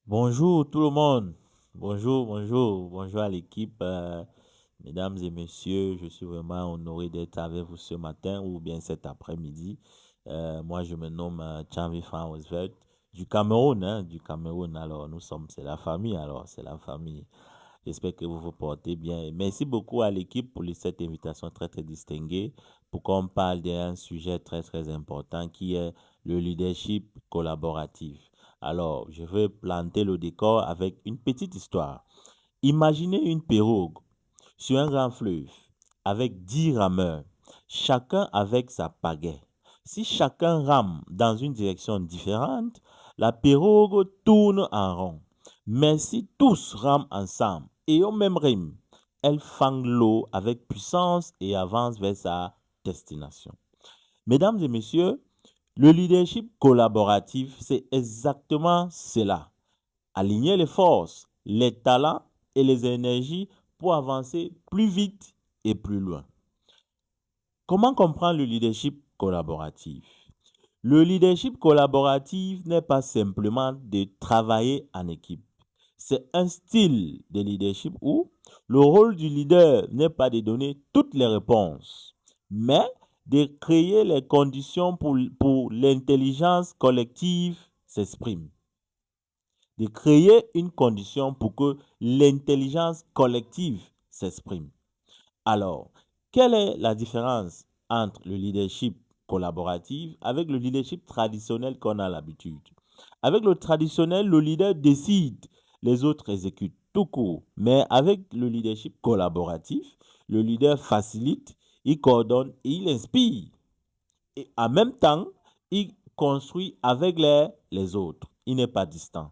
Bonjour tout le monde. Bonjour à l'équipe. Mesdames et messieurs, je suis vraiment honoré d'être avec vous ce matin ou bien cet après-midi. Moi, je me nomme Chanvi Frank Oswald du Cameroun, hein, du Cameroun. Alors, c'est la famille, c'est la famille. J'espère que vous vous portez bien. Et merci beaucoup à l'équipe pour cette invitation très, très distinguée pour qu'on parle d'un sujet très, très important qui est le leadership collaboratif. Alors, je vais planter le décor avec une petite histoire. Imaginez une pirogue sur un grand fleuve avec 10 rameurs, chacun avec sa pagaie. Si chacun rame dans une direction différente, la pirogue tourne en rond. Mais si tous rament ensemble et au même rythme, elle fang l'eau avec puissance et avance vers sa destination. Mesdames et messieurs, le leadership collaboratif, c'est exactement cela. Aligner les forces, les talents et les énergies pour avancer plus vite et plus loin. Comment comprendre le leadership collaboratif? Le leadership collaboratif n'est pas simplement de travailler en équipe. C'est un style de leadership où le rôle du leader n'est pas de donner toutes les réponses, mais de créer les conditions pour l'intelligence collective s'exprime. De créer une condition pour que l'intelligence collective s'exprime. Alors, quelle est la différence entre le leadership collaboratif avec le leadership traditionnel qu'on a l'habitude? Avec le traditionnel, le leader décide, les autres exécutent tout court. Mais avec le leadership collaboratif, le leader facilite, il coordonne et il inspire. Et en même temps, il construit avec les autres. Il n'est pas distant.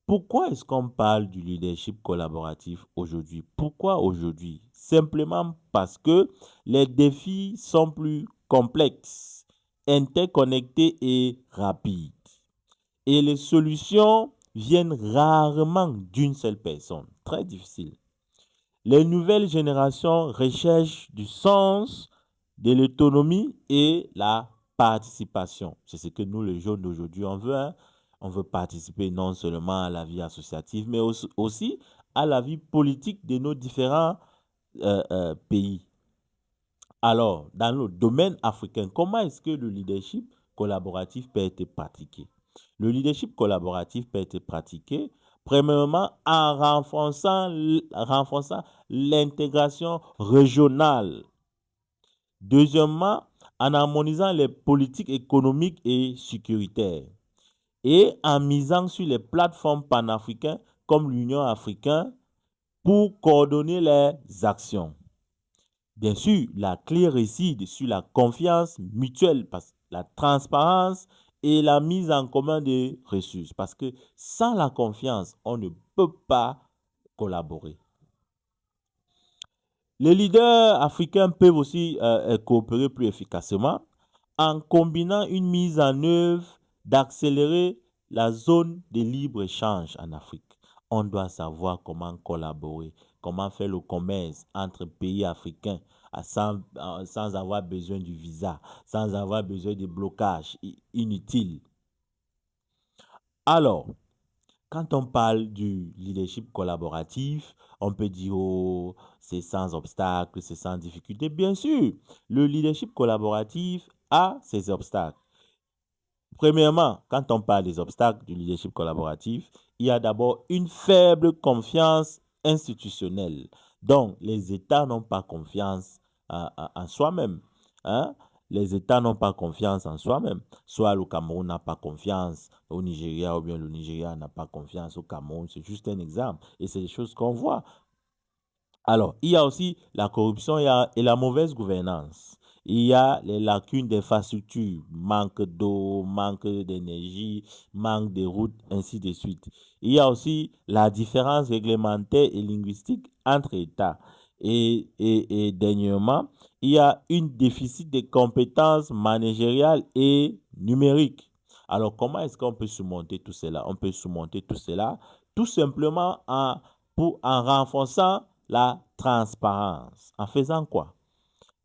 Pourquoi est-ce qu'on parle du leadership collaboratif aujourd'hui? Pourquoi aujourd'hui? Simplement parce que les défis sont plus complexes, interconnectés et rapides. Et les solutions viennent rarement d'une seule personne. Très difficile. Les nouvelles générations recherchent du sens, de l'autonomie et la participation. C'est ce que nous, les jeunes d'aujourd'hui, on veut. Hein. On veut participer non seulement à la vie associative, mais aussi à la vie politique de nos différents pays. Alors, dans le domaine africain, comment est-ce que le leadership collaboratif peut être pratiqué? Le leadership collaboratif peut être pratiqué, premièrement, en renforçant l'intégration régionale. Deuxièmement, en harmonisant les politiques économiques et sécuritaires. Et en misant sur les plateformes panafricaines comme l'Union africaine pour coordonner les actions. Bien sûr, la clé réside sur la confiance mutuelle, la transparence et la mise en commun des ressources. Parce que sans la confiance, on ne peut pas collaborer. Les leaders africains peuvent aussi coopérer plus efficacement en combinant une mise en œuvre d'accélérer la zone de libre-échange en Afrique. On doit savoir comment collaborer, comment faire le commerce entre pays africains sans avoir besoin du visa, sans avoir besoin de blocages inutiles. Alors, quand on parle du leadership collaboratif, on peut dire, oh, c'est sans obstacle, c'est sans difficulté. Bien sûr, le leadership collaboratif a ses obstacles. Premièrement, quand on parle des obstacles du leadership collaboratif, il y a d'abord une faible confiance institutionnelle. Donc, les États n'ont pas confiance en soi-même. Hein? Les États n'ont pas confiance en soi-même. Soit le Cameroun n'a pas confiance au Nigeria, ou bien le Nigeria n'a pas confiance au Cameroun. C'est juste un exemple. Et c'est des choses qu'on voit. Alors, il y a aussi la corruption et la mauvaise gouvernance. Il y a les lacunes d'infrastructures, manque d'eau, manque d'énergie, manque de routes, ainsi de suite. Il y a aussi la différence réglementaire et linguistique entre États. Et dernièrement, il y a un déficit de compétences managériales et numériques. Alors, comment est-ce qu'on peut surmonter tout cela? On peut surmonter tout cela tout simplement en renforçant la transparence. En faisant quoi?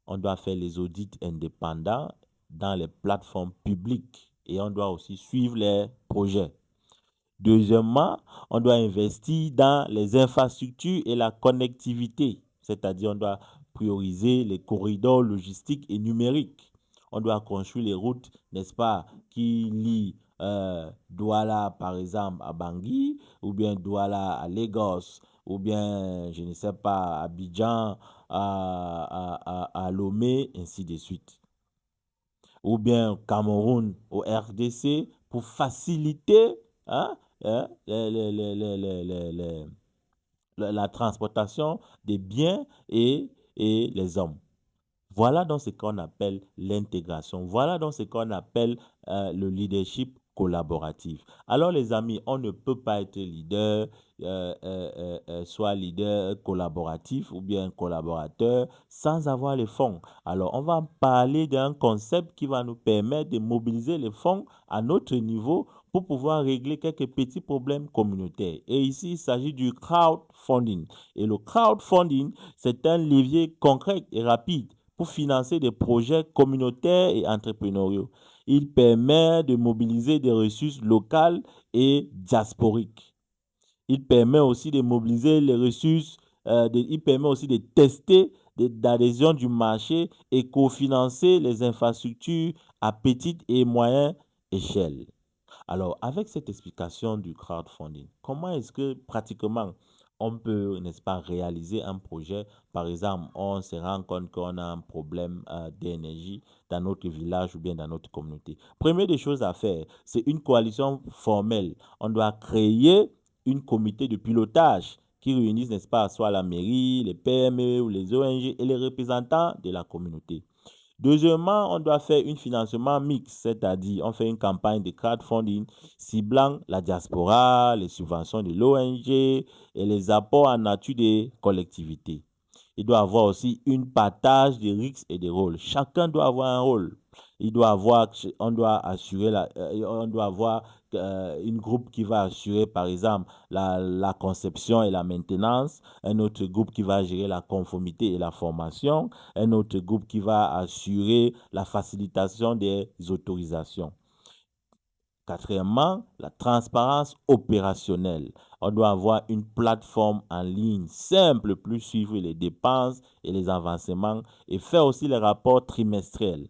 On doit faire les audits indépendants dans les plateformes publiques et on doit aussi suivre les projets. Deuxièmement, on doit investir dans les infrastructures et la connectivité, c'est-à-dire on doit prioriser les corridors logistiques et numériques. On doit construire les routes, n'est-ce pas, qui lient Douala, par exemple, à Bangui, ou bien Douala à Lagos, ou bien, je ne sais pas, Abidjan, à Lomé, ainsi de suite. Ou bien Cameroun au RDC pour faciliter hein, la transportation des biens et les hommes. Voilà donc ce qu'on appelle l'intégration. Voilà donc ce qu'on appelle le leadership collaboratif. Alors les amis, on ne peut pas être leader, soit leader collaboratif ou bien collaborateur sans avoir les fonds. Alors on va parler d'un concept qui va nous permettre de mobiliser les fonds à notre niveau pour pouvoir régler quelques petits problèmes communautaires. Et ici, il s'agit du crowdfunding. Et le crowdfunding, c'est un levier concret et rapide pour financer des projets communautaires et entrepreneuriaux. Il permet de mobiliser des ressources locales et diasporiques. Il permet aussi de mobiliser les ressources, il permet aussi de tester l'adhésion du marché et cofinancer les infrastructures à petite et moyenne échelle. Alors, avec cette explication du crowdfunding, comment est-ce que pratiquement on peut, n'est-ce pas, réaliser un projet? Par exemple, on se rend compte qu'on a un problème d'énergie dans notre village ou bien dans notre communauté. Première des choses à faire, c'est une coalition formelle. On doit créer une comité de pilotage qui réunisse, n'est-ce pas, soit la mairie, les PME ou les ONG et les représentants de la communauté. Deuxièmement, on doit faire un financement mixte, c'est-à-dire on fait une campagne de crowdfunding ciblant la diaspora, les subventions de l'ONG et les apports en nature des collectivités. Il doit y avoir aussi une partage des risques et des rôles. Chacun doit avoir un rôle. On doit assurer on doit avoir une groupe qui va assurer, par exemple, la conception et la maintenance, un autre groupe qui va gérer la conformité et la formation, un autre groupe qui va assurer la facilitation des autorisations. Quatrièmement, la transparence opérationnelle. On doit avoir une plateforme en ligne simple pour suivre les dépenses et les avancements et faire aussi les rapports trimestriels.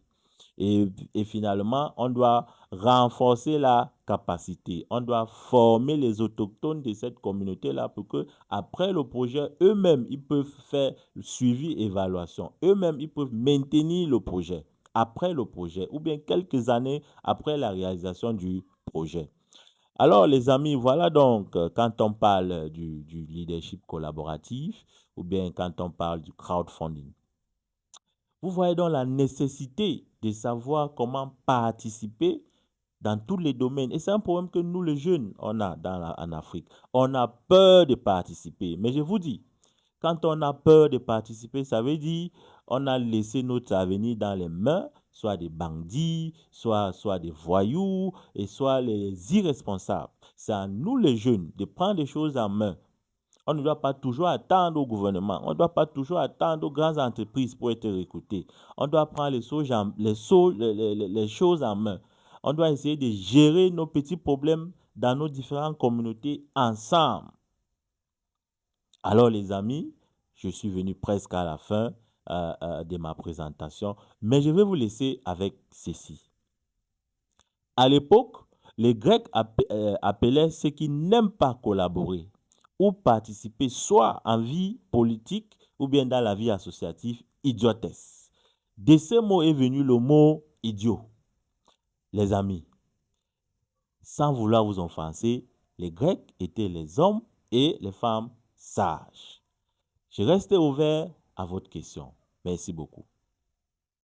Et finalement, on doit renforcer la capacité. On doit former les autochtones de cette communauté-là pour que, après le projet, eux-mêmes, ils peuvent faire le suivi et évaluation. Eux-mêmes, ils peuvent maintenir le projet après le projet ou bien quelques années après la réalisation du projet. Alors, les amis, voilà donc quand on parle du leadership collaboratif ou bien quand on parle du crowdfunding. Vous voyez donc la nécessité de savoir comment participer dans tous les domaines. Et c'est un problème que nous, les jeunes, on a en Afrique. On a peur de participer. Mais je vous dis, quand on a peur de participer, ça veut dire on a laissé notre avenir dans les mains, soit des bandits, soit des voyous, et soit les irresponsables. C'est à nous, les jeunes, de prendre les choses en main. On ne doit pas toujours attendre au gouvernement. On ne doit pas toujours attendre aux grandes entreprises pour être écoutés. On doit prendre les choses en main. On doit essayer de gérer nos petits problèmes dans nos différentes communautés ensemble. Alors les amis, je suis venu presque à la fin de ma présentation, mais je vais vous laisser avec ceci. À l'époque, les Grecs appelaient ceux qui n'aiment pas collaborer ou participer soit en vie politique ou bien dans la vie associative, idiotesse. De ce mot est venu le mot idiot. Les amis, sans vouloir vous offenser, les Grecs étaient les hommes et les femmes sages. Je reste ouvert à votre question. Merci beaucoup.